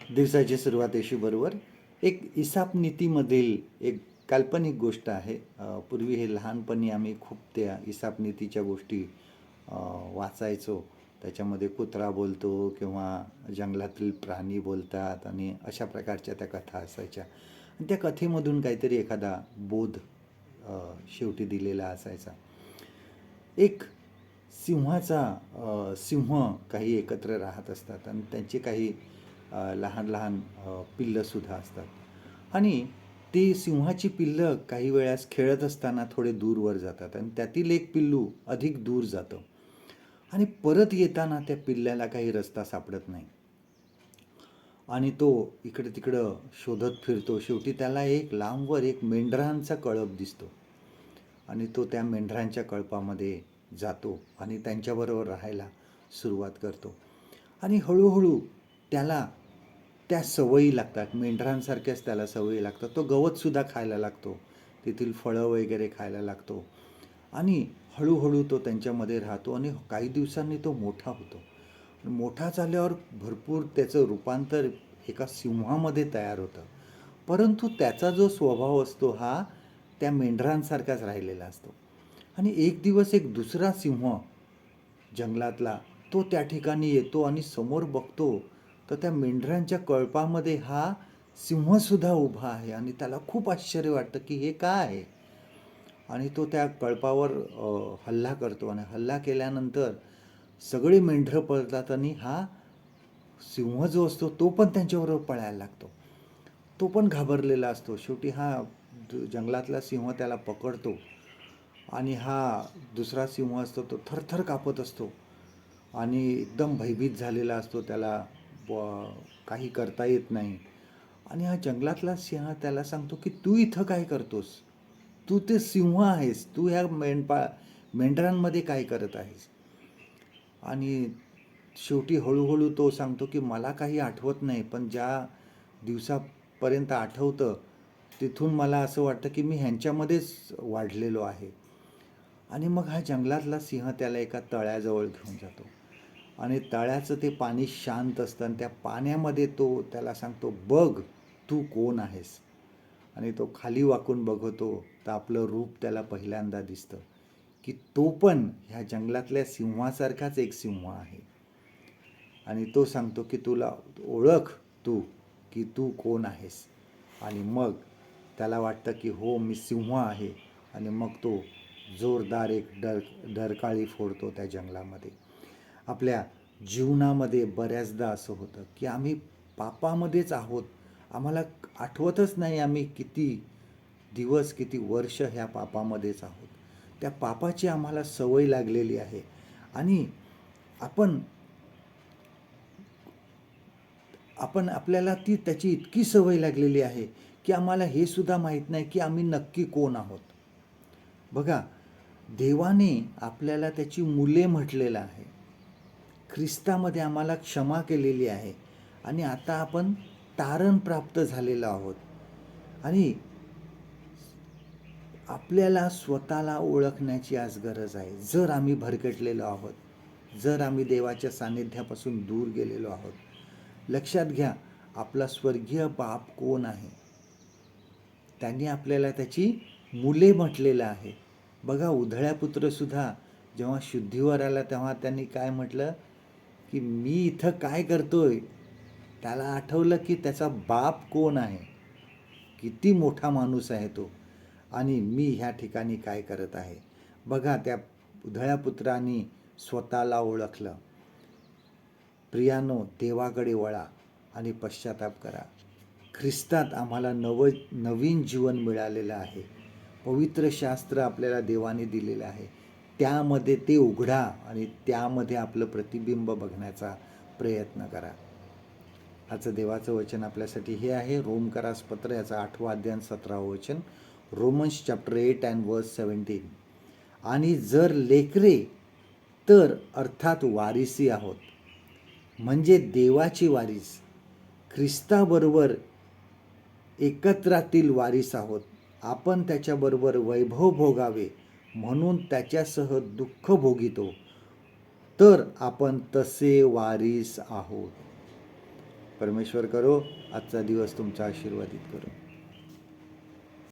दिवसाची सुरुवात यशू बरोबर. एक इसाप नीतीमधील एक काल्पनिक गोष्ट आहे. पूर्वी हे लहानपणी आम्ही खूप त्या इसाप नीतीच्या गोष्टी अ, वाचायचो. त्याच्यामध्ये कुत्रा बोलतो किंवा जंगलातील प्राणी बोलतात आणि अशा प्रकारच्या त्या कथा असायच्या. आणि त्या कथेमधून काहीतरी एखादा बोध शेवटी दिलेला असायचा. एक सिंह काही एकत्र राहत असतात आणि त्यांचे काही लहान लहान पिल्लंसुद्धा असतात आणि ती सिंहाची पिल्लं काही वेळास खेळत असताना थोडे दूरवर जातात आणि त्यातील एक पिल्लू अधिक दूर जातं आणि परत येताना त्या पिल्ल्याला काही रस्ता सापडत नाही आणि तो इकडे तिकडं शोधत फिरतो. शेवटी त्याला एक लांबवर एक मेंढरांचा कळप दिसतो आणि तो त्या मेंढरांच्या कळपामध्ये जातो आणि त्यांच्याबरोबर राहायला सुरुवात करतो आणि हळूहळू त्याला त्या सवयी लागतात. मेंढरांसारख्याच त्याला सवयी लागतात. तो गवतसुद्धा खायला लागतो, तेथील फळं वगैरे खायला लागतो आणि हळूहळू तो त्यांच्यामध्ये राहतो आणि काही दिवसांनी तो मोठा होतो. मोठा झाल्यावर भरपूर त्याचं रूपांतर एका सिंहामध्ये तयार होतं. परंतु त्याचा जो स्वभाव असतो हा त्या मेंढरांसारखाच राहिलेला असतो आणि एक दिवस एक दुसरा सिंह जंगलातला तो त्या ठिकाणी येतो आणि समोर बघतो तर त्या मेंढरांच्या कळपामध्ये हा सिंहसुद्धा उभा आहे आणि त्याला खूप आश्चर्य वाटतं की हे काय आहे. आणि तो त्या कळपावर हल्ला करतो आणि हल्ला केल्यानंतर सगळी मेंढरं पळतात आणि हा सिंह जो असतो तो पण त्यांच्याबरोबर पळायला लागतो. तो पण घाबरलेला असतो. शेवटी हा जंगलातला सिंह त्याला पकडतो आणि हा दुसरा सिंह असतो तो थरथर कापत असतो आणि एकदम भयभीत झालेला असतो. त्याला काही करता येत नाही आणि हा जंगलातला सिंह त्याला सांगतो की तू इथं काय करतोस, तू ते सिंह आहेस, तू ह्या मेंढरांमध्ये काय करत आहेस. आणि शेवटी हळूहळू तो सांगतो की मला काही आठवत नाही, पण ज्या दिवसापर्यंत आठवतं तिथून मला असं वाटतं की मी ह्यांच्यामध्येच वाढलेलो आहे. आणि मग हा जंगलातला सिंह त्याला एका तळ्याजवळ घेऊन जातो आणि तळ्याचं ते पाणी शांत असतं आणि त्या पाण्यामध्ये तो त्याला सांगतो बघ तू कोण आहेस. आणि तो खाली वाकून बघतो तर आपलं रूप त्याला पहिल्यांदा दिसतं की तो पण ह्या जंगलातल्या सिंहासारखाच एक सिंह आहे. आणि तो सांगतो की तुला ओळख तू की तू कोण आहेस. आणि मग त्याला वाटतं की हो मी सिंह आहे आणि मग तो जोरदार एक डरकाळी फोडतो त्या जंगलामध्ये. आपल्या जीवनामध्ये बऱ्याचदा असं होतं की आम्ही पापामध्येच आहोत. आम्हाला आठवतच नाही आम्ही किती दिवस किती वर्ष ह्या पापामध्येच आहोत. त्या पापाची आम्हाला सवय लागलेली आहे आणि आपण आपण आपल्याला त्याची इतकी सवय लागलेली आहे की आम्हाला हे सुद्धा माहीत नाही की आम्ही नक्की कोण आहोत. बघा, देवाने आपल्याला त्याची मुले म्हटलेलं आहे. ख्रिस्तामध्ये आम्हाला क्षमा केलेली आहे आणि आता आपण तारण प्राप्त झालेलो आहोत. आणि आपल्याला स्वतःला ओळखण्याची आज गरज आहे. जर आम्ही भरकटलेलो आहोत, जर आम्ही देवाच्या सान्निध्यापासून दूर गेलेलो आहोत, लक्षात घ्या आपला स्वर्गीय बाप कोण आहे. त्यांनी आपल्याला त्याची मुले म्हटलेलं आहे. बघा, उधळ्या पुत्रसुद्धा जेव्हा शुद्धीवर आला तेव्हा त्यांनी काय म्हटलं की मी इथं काय करतोय. त्याला आठवलं की त्याचा बाप कोण आहे, किती मोठा माणूस आहे तो आणि मी ह्या ठिकाणी काय करत आहे. बघा, त्या उधळ्या पुत्राने स्वतःला ओळखलं. प्रियानो, देवाकडे वळा आणि पश्चाताप करा. ख्रिस्तात आम्हाला नवीन जीवन मिळालेलं आहे. पवित्र शास्त्र आपल्याला देवाने दिलेलं आहे. त्यामध्ये ते उघडा आणि त्यामध्ये आपलं प्रतिबिंब बघण्याचा प्रयत्न करा. आजचं देवाचं वचन आपल्यासाठी हे आहे, रोमकरास पत्र याचा 8वा अध्याय 17व वचन. रोमन्स चॅप्टर 8 अँड वर्स 17. आणि जर लेकरे तर अर्थात वारिसी आहोत, म्हणजे देवाची वारीस, ख्रिस्ताबरोबर एकत्रातील वारीस आहोत. आपण त्याच्याबरोबर वैभव भोगावे म्हणून त्याच्यासह दुःख भोगितो, तर आपण तसे वारीस आहोत. परमेश्वर करो आजचा दिवस तुमचा आशीर्वादित करो.